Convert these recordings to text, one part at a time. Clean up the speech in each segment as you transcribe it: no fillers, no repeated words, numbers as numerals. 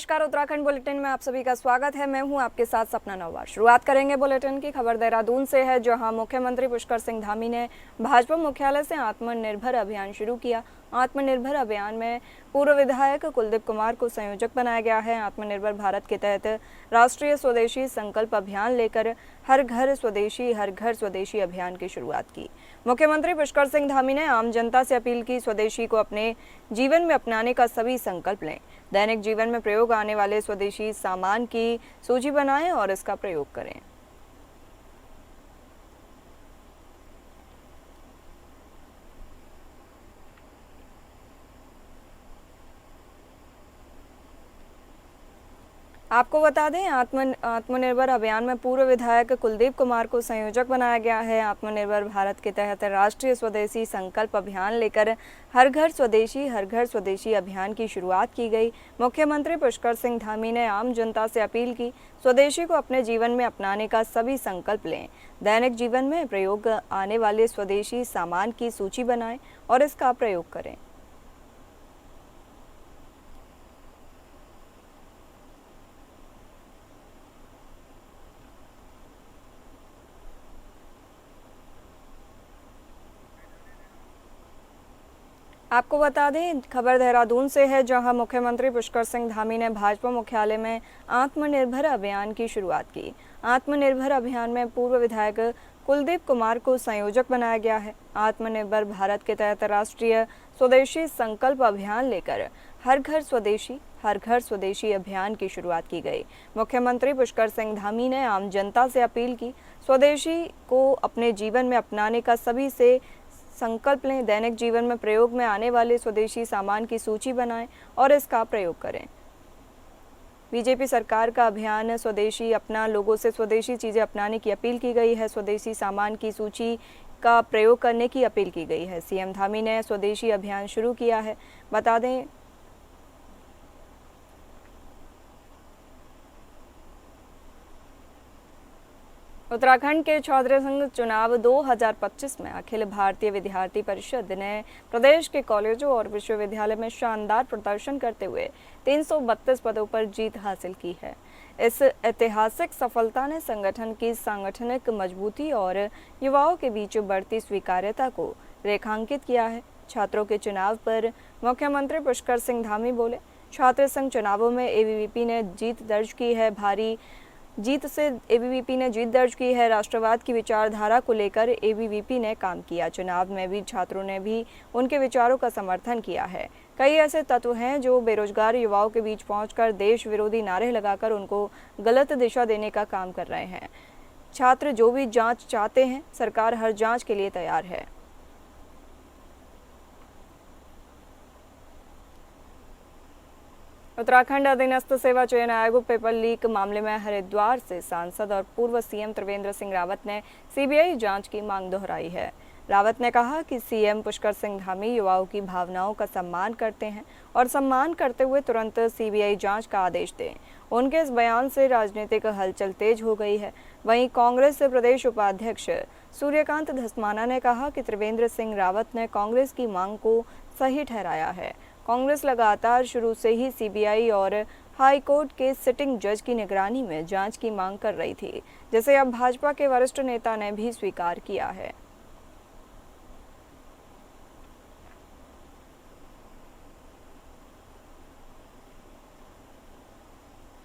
नमस्कार, उत्तराखंड बुलेटिन में आप सभी का स्वागत है। मैं हूं आपके साथ सपना नौवार। शुरुआत करेंगे बुलेटिन की। खबर देहरादून से है, जहां मुख्यमंत्री पुष्कर सिंह धामी ने भाजपा मुख्यालय से आत्मनिर्भर अभियान शुरू किया। आत्मनिर्भर अभियान में पूर्व विधायक कुलदीप कुमार को संयोजक बनाया गया है। आत्मनिर्भर भारत के तहत राष्ट्रीय स्वदेशी संकल्प अभियान लेकर हर घर स्वदेशी अभियान की शुरुआत की। मुख्यमंत्री पुष्कर सिंह धामी ने आम जनता से अपील की, स्वदेशी को अपने जीवन में अपनाने का सभी संकल्प लें। दैनिक जीवन में प्रयोग आने वाले स्वदेशी सामान की सूची बनाएं और इसका प्रयोग करें। आपको बता दें, आत्मनिर्भर अभियान में पूर्व विधायक कुलदीप कुमार को संयोजक बनाया गया है। आत्मनिर्भर भारत के तहत राष्ट्रीय स्वदेशी संकल्प अभियान लेकर हर घर स्वदेशी अभियान की शुरुआत की गई। मुख्यमंत्री पुष्कर सिंह धामी ने आम जनता से अपील की, स्वदेशी को अपने जीवन में अपनाने का सभी संकल्प लें। दैनिक जीवन में प्रयोग आने वाले स्वदेशी सामान की सूची बनाएं और इसका प्रयोग करें। आपको बता दें, खबर देहरादून से है, जहां मुख्यमंत्री पुष्कर सिंह धामी ने भाजपा मुख्यालय में आत्मनिर्भर अभियान की शुरुआत की। आत्मनिर्भर अभियान में पूर्व विधायक कुलदीप कुमार को संयोजक बनाया गया है। आत्मनिर्भर भारत के तहत राष्ट्रीय स्वदेशी संकल्प अभियान लेकर हर घर स्वदेशी अभियान की शुरुआत की गई। मुख्यमंत्री पुष्कर सिंह धामी ने आम जनता से अपील की, स्वदेशी को अपने जीवन में अपनाने का सभी से संकल्प लें। दैनिक जीवन में प्रयोग में आने वाले स्वदेशी सामान की सूची बनाएं और इसका प्रयोग करें। बीजेपी सरकार का अभियान स्वदेशी अपना, लोगों से स्वदेशी चीजें अपनाने की अपील की गई है। स्वदेशी सामान की सूची का प्रयोग करने की अपील की गई है। सीएम धामी ने स्वदेशी अभियान शुरू किया है। बता दें, उत्तराखंड के छात्र संघ चुनाव 2025 में अखिल भारतीय विद्यार्थी परिषद ने प्रदेश के कॉलेजों और विश्वविद्यालय में शानदार प्रदर्शन करते हुए 332 पदों पर जीत हासिल की है। इस ऐतिहासिक सफलता ने संगठन की सांगठनिक मजबूती और युवाओं के बीच बढ़ती स्वीकार्यता को रेखांकित किया है। छात्रों के चुनाव पर मुख्यमंत्री पुष्कर सिंह धामी बोले, छात्र संघ चुनावों में एबीवीपी ने जीत दर्ज की है। भारी जीत से एबीवीपी ने जीत दर्ज की है। राष्ट्रवाद की विचारधारा को लेकर एबीवीपी ने काम किया। चुनाव में भी छात्रों ने भी उनके विचारों का समर्थन किया है। कई ऐसे तत्व हैं जो बेरोजगार युवाओं के बीच पहुंचकर देश विरोधी नारे लगाकर उनको गलत दिशा देने का काम कर रहे हैं। छात्र जो भी जांच चाहते हैं, सरकार हर जांच के लिए तैयार है। उत्तराखंड अधीनस्थ सेवा चयन आयोग पेपर लीक मामले में हरिद्वार से सांसद और पूर्व सीएम त्रिवेंद्र सिंह रावत ने सीबीआई जांच की मांग दोहराई है। रावत ने कहा कि सीएम पुष्कर सिंह धामी युवाओं की भावनाओं का सम्मान करते हैं और सम्मान करते हुए तुरंत सीबीआई जांच का आदेश दें। उनके इस बयान से राजनीतिक हलचल तेज हो गई है। वहीं कांग्रेस से प्रदेश उपाध्यक्ष सूर्यकांत धस्माना ने कहा कि त्रिवेंद्र सिंह रावत ने कांग्रेस की मांग को सही ठहराया है। कांग्रेस लगातार शुरू से ही सीबीआई और हाई कोर्ट के सिटिंग जज की निगरानी में जांच की मांग कर रही थी, जिसे अब भाजपा के वरिष्ठ नेता ने भी स्वीकार किया है।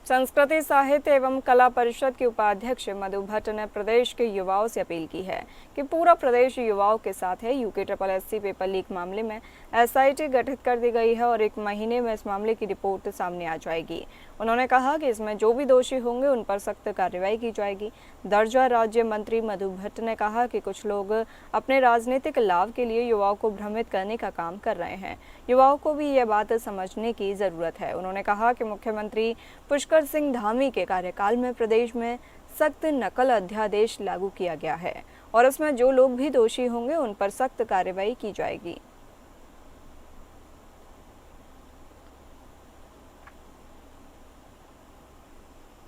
संस्कृति साहित्य एवं कला परिषद के उपाध्यक्ष मधु भट्ट ने प्रदेश के युवाओं से अपील की है कि पूरा प्रदेश युवाओं के साथ है। यूके पेपर लीक मामले में एसआईटी गठित कर दी गई है और 1 महीने में इस मामले की रिपोर्ट सामने आ जाएगी। उन्होंने कहा कि इसमें जो भी दोषी होंगे उन पर सख्त कार्रवाई की जाएगी। दर्जा राज्य मंत्री मधु भट्ट ने कहा कि कुछ लोग अपने राजनीतिक लाभ के लिए युवाओं को भ्रमित करने का काम कर रहे हैं। युवाओं को भी यह बात समझने की जरूरत है। उन्होंने कहा कि मुख्यमंत्री पुष्कर सिंह धामी के कार्यकाल में प्रदेश में सख्त नकल अध्यादेश लागू किया गया है और इसमें जो लोग भी दोषी होंगे उन पर सख्त कार्रवाई की जाएगी।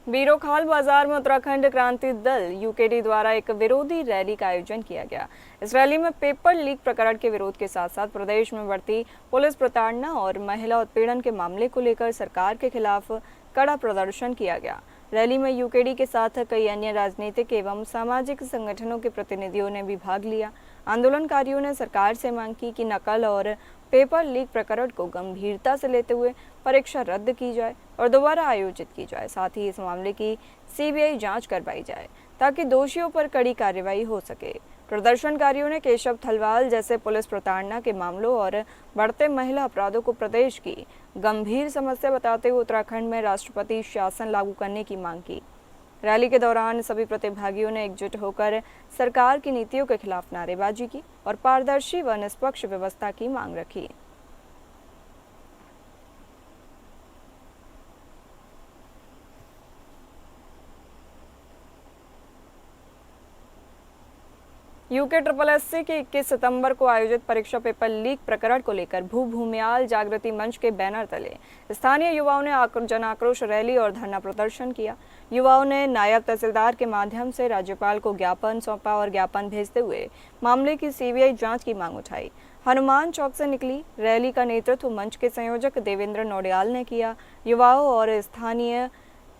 बीरोखाल बाजार में उत्तराखंड क्रांति दल यूकेडी द्वारा एक विरोधी रैली का आयोजन किया गया। इस रैली में पेपर लीक प्रकरण के विरोध के साथ साथ प्रदेश में बढ़ती पुलिस प्रताड़ना और महिला उत्पीड़न के मामले को लेकर सरकार के खिलाफ कड़ा प्रदर्शन किया गया। रैली में यूकेडी के साथ कई अन्य राजनीतिक एवं सामाजिक संगठनों के प्रतिनिधियों ने भी भाग लिया। आंदोलनकारियों ने सरकार से मांग की कि नकल और पेपर लीक प्रकरण को गंभीरता से लेते हुए परीक्षा रद्द की जाए और दोबारा आयोजित की जाए। साथ ही इस मामले की सीबीआई जांच करवाई जाए ताकि दोषियों पर कड़ी कार्रवाई हो सके। प्रदर्शनकारियों ने केशव थलवाल जैसे पुलिस प्रताड़ना के मामलों और बढ़ते महिला अपराधों को प्रदेश की गंभीर समस्या बताते हुए उत्तराखंड में राष्ट्रपति शासन लागू करने की मांग की। रैली के दौरान सभी प्रतिभागियों ने एकजुट होकर सरकार की नीतियों के खिलाफ नारेबाजी की और पारदर्शी व निष्पक्ष व्यवस्था की मांग रखी। यूके SSC के 21 सितंबर को आयोजित परीक्षा पेपर लीक प्रकरण को लेकर भूमियाल जागृति मंच के बैनर तले स्थानीय युवाओं ने जन आक्रोश रैली और धरना प्रदर्शन किया। युवाओं ने नायब तहसीलदार के माध्यम से राज्यपाल को ज्ञापन सौंपा और ज्ञापन भेजते हुए मामले की सीबीआई जांच की मांग उठाई। हनुमान चौक से निकली रैली का नेतृत्व मंच के संयोजक देवेंद्र नौडियाल ने किया। युवाओं और स्थानीय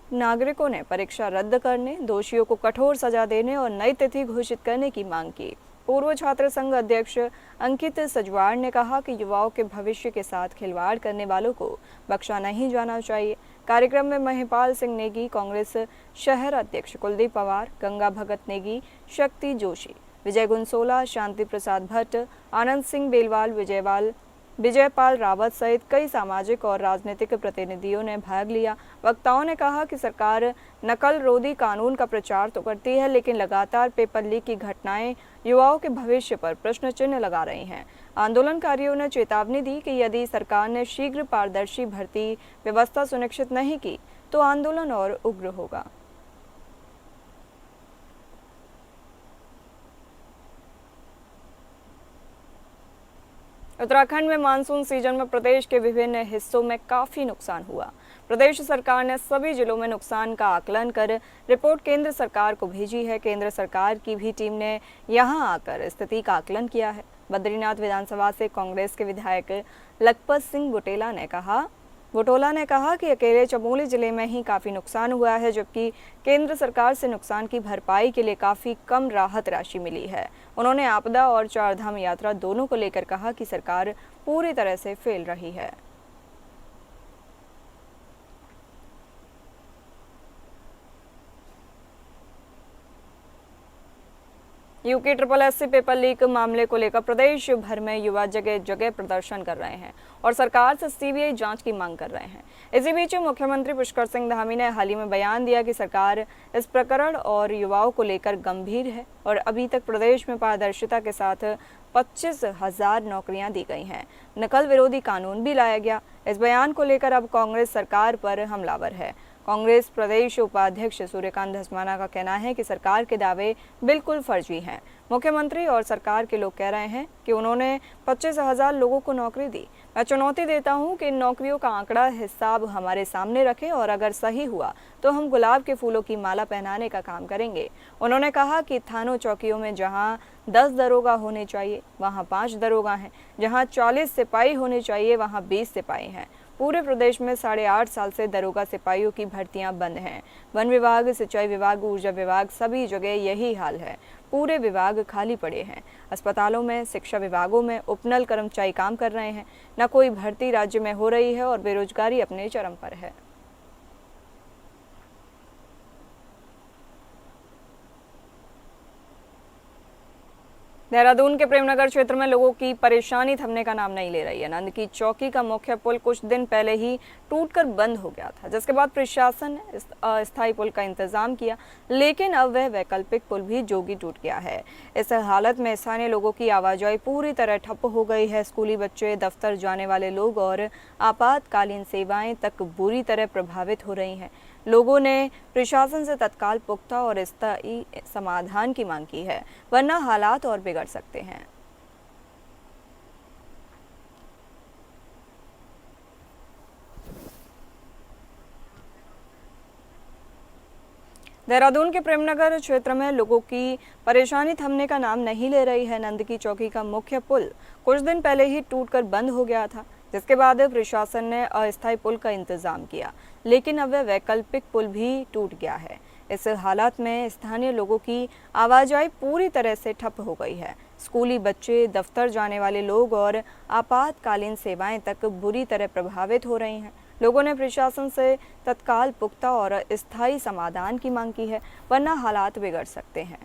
नागरिकों ने परीक्षा रद्द करने, दोषियों को कठोर सजा देने और नई तिथि घोषित करने की मांग की। पूर्व छात्र संघ अध्यक्ष अंकित सजवाड़ ने कहा कि युवाओं के भविष्य के साथ खिलवाड़ करने वालों को बख्शा नहीं जाना चाहिए। कार्यक्रम में महिपाल सिंह नेगी, कांग्रेस शहर अध्यक्ष कुलदीप पवार, गंगा भगत नेगी, शक्ति जोशी, विजय गुंसोला, शांति प्रसाद भट्ट, आनंद सिंह बेलवाल, विजयपाल रावत सहित कई सामाजिक और राजनीतिक प्रतिनिधियों ने भाग लिया। वक्ताओं ने कहा कि सरकार नकल रोधी कानून का प्रचार तो करती है, लेकिन लगातार पेपर लीक की घटनाएं युवाओं के भविष्य पर प्रश्न चिन्ह लगा रही हैं। आंदोलनकारियों ने चेतावनी दी कि यदि सरकार ने शीघ्र पारदर्शी भर्ती व्यवस्था सुनिश्चित नहीं की तो आंदोलन और उग्र होगा। उत्तराखंड में मानसून सीजन में प्रदेश के विभिन्न हिस्सों में काफी नुकसान हुआ। प्रदेश सरकार ने सभी जिलों में नुकसान का आकलन कर रिपोर्ट केंद्र सरकार को भेजी है। केंद्र सरकार की भी टीम ने यहां आकर स्थिति का आकलन किया है। बद्रीनाथ विधानसभा से कांग्रेस के विधायक लखपत सिंह बुटोला ने कहा कि अकेले चमोली जिले में ही काफी नुकसान हुआ है, जबकि केंद्र सरकार से नुकसान की भरपाई के लिए काफी कम राहत राशि मिली है। उन्होंने आपदा और चारधाम यात्रा दोनों को लेकर कहा कि सरकार पूरी तरह से फेल रही है। यूके SSC पेपर लीक मामले को लेकर प्रदेश भर में युवा जगह जगह प्रदर्शन कर रहे हैं और सरकार से सीबीआई जांच की मांग कर रहे हैं। इसी बीच मुख्यमंत्री पुष्कर सिंह धामी ने हाल ही में बयान दिया कि सरकार इस प्रकरण और युवाओं को लेकर गंभीर है और अभी तक प्रदेश में पारदर्शिता के साथ 25,000 नौकरियां दी गई हैं। नकल विरोधी कानून भी लाया गया। इस बयान को लेकर अब कांग्रेस सरकार पर हमलावर है। कांग्रेस प्रदेश उपाध्यक्ष सूर्यकांत धस्माना का कहना है कि सरकार के दावे बिल्कुल फर्जी हैं। मुख्यमंत्री और सरकार के लोग कह रहे हैं कि उन्होंने 25,000 लोगों को नौकरी दी। मैं चुनौती देता हूं कि इन नौकरियों का आंकड़ा हिसाब हमारे सामने रखें और अगर सही हुआ तो हम गुलाब के फूलों की माला पहनाने का काम करेंगे। उन्होंने कहा कि थानों चौकियों में जहां 10 दरोगा होने चाहिए वहां 5 दरोगा हैं, जहां 40 सिपाही होने चाहिए वहां 20 सिपाही हैं। पूरे प्रदेश में 8.5 साल से दरोगा सिपाहियों की भर्तियां बंद हैं। वन विभाग, सिंचाई विभाग, ऊर्जा विभाग, सभी जगह यही हाल है। पूरे विभाग खाली पड़े हैं। अस्पतालों में, शिक्षा विभागों में उपनल कर्मचारी काम कर रहे हैं। न कोई भर्ती राज्य में हो रही है और बेरोजगारी अपने चरम पर है। देहरादून के प्रेमनगर क्षेत्र में लोगों की परेशानी थमने का नाम नहीं ले रही है। नंद की चौकी का मुख्य पुल कुछ दिन पहले ही टूटकर बंद हो गया था, जिसके बाद प्रशासन ने अस्थायी पुल का इंतजाम किया, लेकिन अब वह वैकल्पिक पुल भी जोगी टूट गया है। इस हालत में स्थानीय लोगों की आवाजाही पूरी तरह ठप हो गई है। स्कूली बच्चे, दफ्तर जाने वाले लोग और आपातकालीन सेवाएं तक बुरी तरह प्रभावित हो रही हैं। लोगों ने प्रशासन से तत्काल पुख्ता और स्थायी समाधान की मांग की है, वरना हालात और बिगड़ सकते हैं। देहरादून के प्रेमनगर क्षेत्र में लोगों की परेशानी थमने का नाम नहीं ले रही है। नंद की चौकी का मुख्य पुल कुछ दिन पहले ही टूटकर बंद हो गया था। जिसके बाद प्रशासन ने अस्थायी पुल का इंतजाम किया, लेकिन अब वह वैकल्पिक पुल भी टूट गया है। इस हालात में स्थानीय लोगों की आवाजाही पूरी तरह से ठप हो गई है। स्कूली बच्चे, दफ्तर जाने वाले लोग और आपातकालीन सेवाएं तक बुरी तरह प्रभावित हो रही हैं। लोगों ने प्रशासन से तत्काल पुख्ता और स्थायी समाधान की मांग की है, वरना हालात बिगड़ सकते हैं।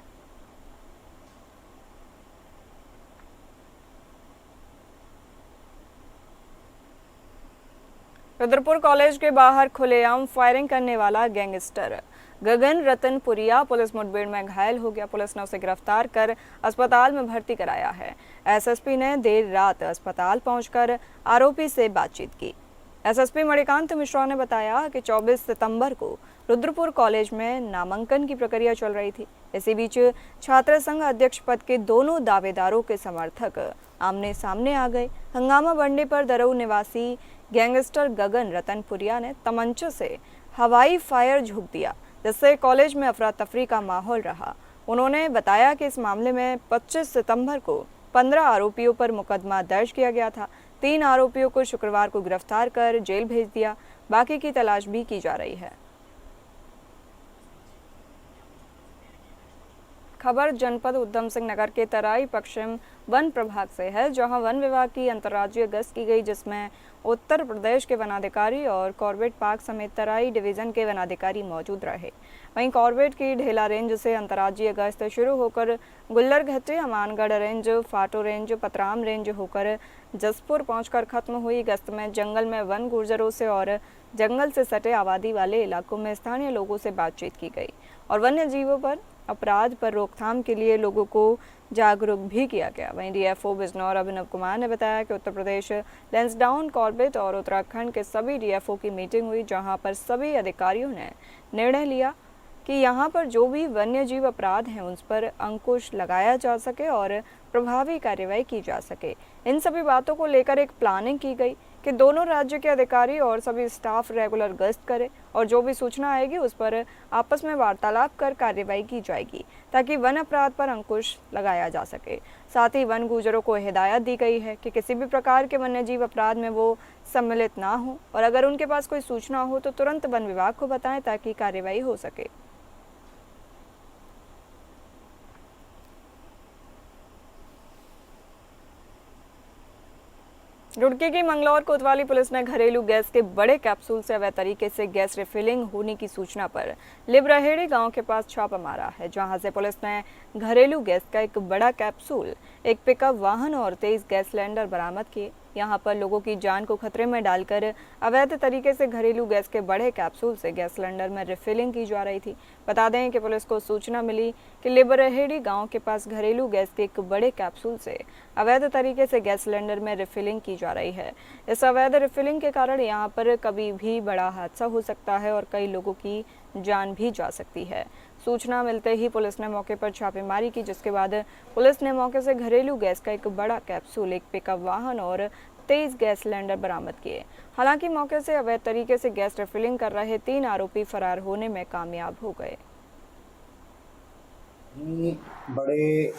रुद्रपुर कॉलेज के बाहर खुलेआम फायरिंग करने वाला गैंगस्टर गगन रतनपुरिया पुलिस मुठभेड़ में घायल हो गया। पुलिस ने उसे गिरफ्तार कर अस्पताल में भर्ती कराया है। एसएसपी ने देर रात अस्पताल पहुंचकर आरोपी से बातचीत की। एसएसपी मणिकांत मिश्रा ने बताया कि 24 सितंबर को रुद्रपुर कॉलेज में नामांकन की प्रक्रिया चल रही थी। इसी बीच छात्र संघ अध्यक्ष पद के दोनों दावेदारों के समर्थक आमने सामने आ गए। हंगामा बढ़ने पर दरऊ निवासी गैंगस्टर गगन रतनपुरिया ने तमंचे से हवाई फायर झोंक दिया, जिससे कॉलेज में अफरा तफरी का माहौल रहा। उन्होंने बताया कि इस मामले में 25 सितंबर को 15 आरोपियों पर मुकदमा दर्ज किया गया था। 3 आरोपियों को शुक्रवार को गिरफ्तार कर जेल भेज दिया, बाकी की तलाश भी की जा रही है। खबर जनपद उधम सिंह नगर के तराई पश्चिम वन प्रभाग से है, जहां वन विभाग की अंतर्राज्यीय गश्त की गई, जिसमें उत्तर प्रदेश के वनाधिकारी और कॉर्बेट पार्क समेत तराई डिवीजन के वनाधिकारी मौजूद रहे। वहीं कॉर्बेट की ढेला रेंज से अंतर्राज्यीय गश्त शुरू होकर गुल्लर घट्टी, अमानगढ़ रेंज, फाटो रेंज, पतराम रेंज होकर जसपुर पहुंचकर खत्म हुई। गश्त में जंगल में वन गुर्जरों से और जंगल से सटे आबादी वाले इलाकों में स्थानीय लोगों से बातचीत की गई और वन्य जीवों पर अपराध पर रोकथाम के लिए लोगों को जागरूक भी किया गया। वहीं डीएफओ बिजनौर अभिनव कुमार ने बताया कि उत्तर प्रदेश लैंसडाउन कॉर्बेट और उत्तराखंड के सभी डीएफओ की मीटिंग हुई, जहां पर सभी अधिकारियों ने निर्णय लिया कि यहां पर जो भी वन्य जीव अपराध हैं उन पर अंकुश लगाया जा सके और प्रभावी कार्यवाही की जा सके। इन सभी बातों को लेकर एक प्लानिंग की गई कि दोनों राज्य के अधिकारी और सभी स्टाफ रेगुलर गश्त करें और जो भी सूचना आएगी उस पर आपस में वार्तालाप कर कार्यवाही की जाएगी, ताकि वन अपराध पर अंकुश लगाया जा सके। साथ ही वन गुर्जरों को हिदायत दी गई है कि किसी भी प्रकार के वन्य जीव अपराध में वो सम्मिलित ना हो और अगर उनके पास कोई सूचना हो तो तुरंत वन विभाग को बताएं, ताकि कार्यवाही हो सके। रुड़की की मंगलौर कोतवाली पुलिस ने घरेलू गैस के बड़े कैप्सूल से अवैध तरीके से गैस रिफिलिंग होने की सूचना पर लिबरहेड़ी गांव के पास छापा मारा है, जहां से पुलिस ने घरेलू गैस का एक बड़ा कैप्सूल, एक पिकअप वाहन और 23 गैस सिलेंडर बरामद किए। यहां पर लोगों की जान को खतरे में डालकर अवैध तरीके से घरेलू गैस के बड़े कैप्सूल से गैस सिलेंडर में रिफिलिंग की जा रही थी। बता दें कि पुलिस को सूचना मिली कि लिबरहेड़ी गांव के पास घरेलू गैस के एक बड़े कैप्सूल से अवैध तरीके से गैस सिलेंडर में रिफिलिंग की जा रही है। इस अवैध रिफिलिंग के कारण यहां पर कभी भी बड़ा हादसा हो सकता है और कई लोगों की जान भी जा सकती है। सूचना मिलते ही पुलिस ने मौके पर छापेमारी की, जिसके बाद पुलिस ने मौके से घरेलू गैस का एक बड़ा कैप्सूल, एक पिकअप वाहन और 23 गैस सिलेंडर बरामद किए। हालांकि मौके से अवैध तरीके से गैस रिफिलिंग कर रहे 3 आरोपी फरार होने में कामयाब हो गए। बड़े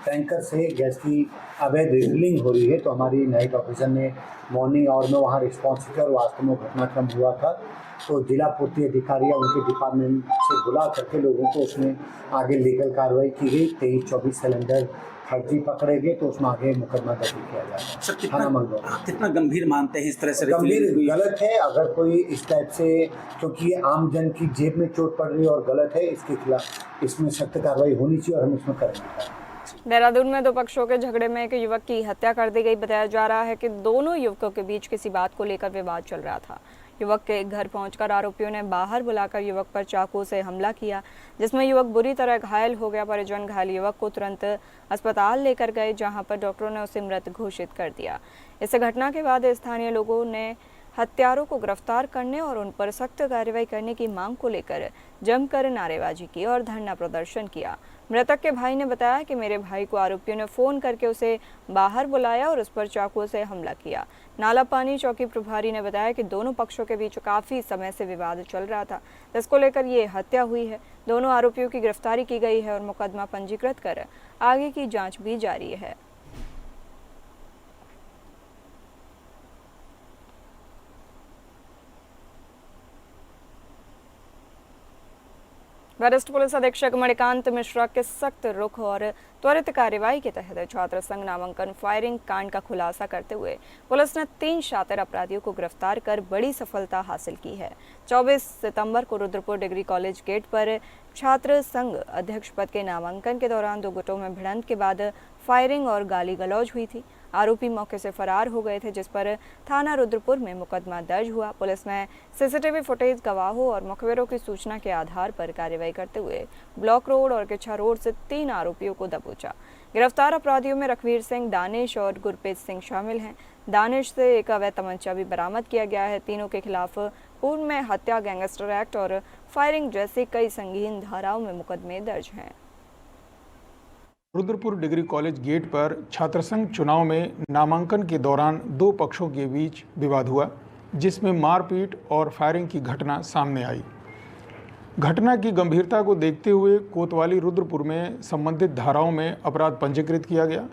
टैंकर से गैस की अवैध रिफिलिंग हो रही है, तो हमारी नाइट ऑफिसर ने मॉर्निंग आवर में वहाँ रिस्पॉन्स किया और वास्तव में घटनाक्रम हुआ था। तो जिला पूर्ति अधिकारी या उनके डिपार्टमेंट से बुला करके लोगों को उसमें आगे लीगल कार्रवाई की गई। 23-24 सिलेंडर फर्जी पकड़े गए, तो उसमें आगे मुकदमा दर्ज किया जाएगा। थाना मंगलौर। कितना गंभीर मानते हैं इस तरह से? गंभीर गलत है। अगर कोई इस टाइप से, क्योंकि ये आम जन की जेब में चोट पड़ रही है और गलत है, इसके खिलाफ इसमें सख्त कार्रवाई होनी चाहिए और हम इसमें करेंगे। देहरादून में 2 पक्षों के झगड़े में एक युवक की हत्या कर दी गई। बताया जा रहा है कि दोनों युवकों के बीच किसी बात को लेकर विवाद चल रहा था। युवक के घर पहुंचकर आरोपियों ने बाहर बुलाकर युवक पर चाकू से हमला किया, जिसमें युवक बुरी तरह घायल हो गया। परिजन घायल युवक को तुरंत अस्पताल लेकर गए, जहां पर डॉक्टरों ने उसे मृत घोषित कर दिया। इस घटना के बाद स्थानीय लोगों ने हत्यारों को गिरफ्तार करने और उन पर सख्त कार्रवाई करने की मांग को लेकर जमकर नारेबाजी की और धरना प्रदर्शन किया। मृतक के भाई ने बताया कि मेरे भाई को आरोपियों ने फोन करके उसे बाहर बुलाया और उस पर चाकू से हमला किया। नाला पानी चौकी प्रभारी ने बताया कि दोनों पक्षों के बीच काफी समय से विवाद चल रहा था, जिसको लेकर ये हत्या हुई है। दोनों आरोपियों की गिरफ्तारी की गई है और मुकदमा पंजीकृत कर आगे की जाँच भी जारी है। वरिष्ठ पुलिस अधीक्षक मणिकांत मिश्रा के सख्त रुख और त्वरित कार्यवाही के तहत छात्र संघ नामांकन फायरिंग कांड का खुलासा करते हुए पुलिस ने 3 शातिर अपराधियों को गिरफ्तार कर बड़ी सफलता हासिल की है। 24 सितंबर को रुद्रपुर डिग्री कॉलेज गेट पर छात्र संघ अध्यक्ष पद के नामांकन के दौरान 2 गुटों में भिड़ंत के बाद फायरिंग और गाली गलौज हुई थी। आरोपी मौके से फरार हो गए थे, जिस पर थाना रुद्रपुर में मुकदमा दर्ज हुआ। पुलिस ने सीसीटीवी फुटेज, गवाहों और मुखबिरों की सूचना के आधार पर कार्रवाई करते हुए ब्लॉक रोड और किच्छा रोड से 3 आरोपियों को दबोचा। गिरफ्तार अपराधियों में रघुवीर सिंह, दानिश और गुरप्रीत सिंह शामिल हैं। दानिश से एक अवैध तमंचा भी बरामद किया गया है। तीनों के खिलाफ पूर्व में हत्या, गैंगस्टर एक्ट और फायरिंग जैसी कई संगीन धाराओं में मुकदमे दर्ज हैं। रुद्रपुर डिग्री कॉलेज गेट पर छात्रसंघ चुनाव में नामांकन के दौरान 2 पक्षों के बीच विवाद हुआ, जिसमें मारपीट और फायरिंग की घटना सामने आई। घटना की गंभीरता को देखते हुए कोतवाली रुद्रपुर में संबंधित धाराओं में अपराध पंजीकृत किया गया।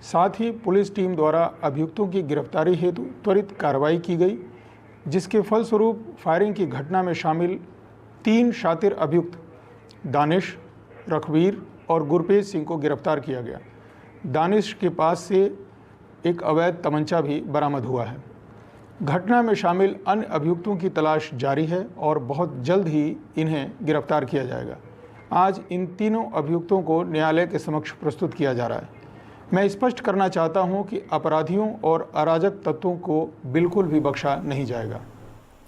साथ ही पुलिस टीम द्वारा अभियुक्तों की गिरफ्तारी हेतु त्वरित कार्रवाई की गई, जिसके फलस्वरूप फायरिंग की घटना में शामिल 3 शातिर अभियुक्त दानिश, रघुवीर और गुरप्रीत सिंह को गिरफ्तार किया गया। दानिश के पास से एक अवैध तमंचा भी बरामद हुआ है। घटना में शामिल अन्य अभियुक्तों की तलाश जारी है और बहुत जल्द ही इन्हें गिरफ्तार किया जाएगा। आज इन तीनों अभियुक्तों को न्यायालय के समक्ष प्रस्तुत किया जा रहा है। मैं स्पष्ट करना चाहता हूं कि अपराधियों और अराजक तत्वों को बिल्कुल भी बख्शा नहीं जाएगा।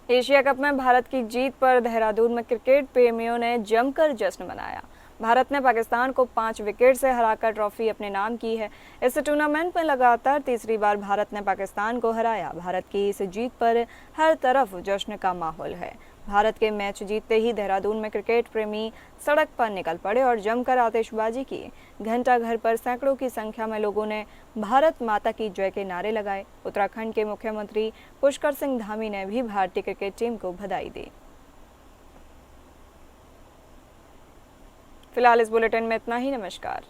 एशिया कप में भारत की जीत पर देहरादून में क्रिकेट प्रेमियों ने जमकर जश्न मनाया। भारत ने पाकिस्तान को 5 विकेट से हराकर ट्रॉफी अपने नाम की है। इस टूर्नामेंट में लगातार तीसरी बार भारत ने पाकिस्तान को हराया। भारत की इस जीत पर हर तरफ जश्न का माहौल है। भारत के मैच जीतते ही देहरादून में क्रिकेट प्रेमी सड़क पर निकल पड़े और जमकर आतिशबाजी की। घंटा घर पर सैकड़ों की संख्या में लोगों ने भारत माता की जय के नारे लगाए। उत्तराखंड के मुख्यमंत्री पुष्कर सिंह धामी ने भी भारतीय क्रिकेट टीम को बधाई दी। फिलहाल इस बुलेटिन में इतना ही। नमस्कार।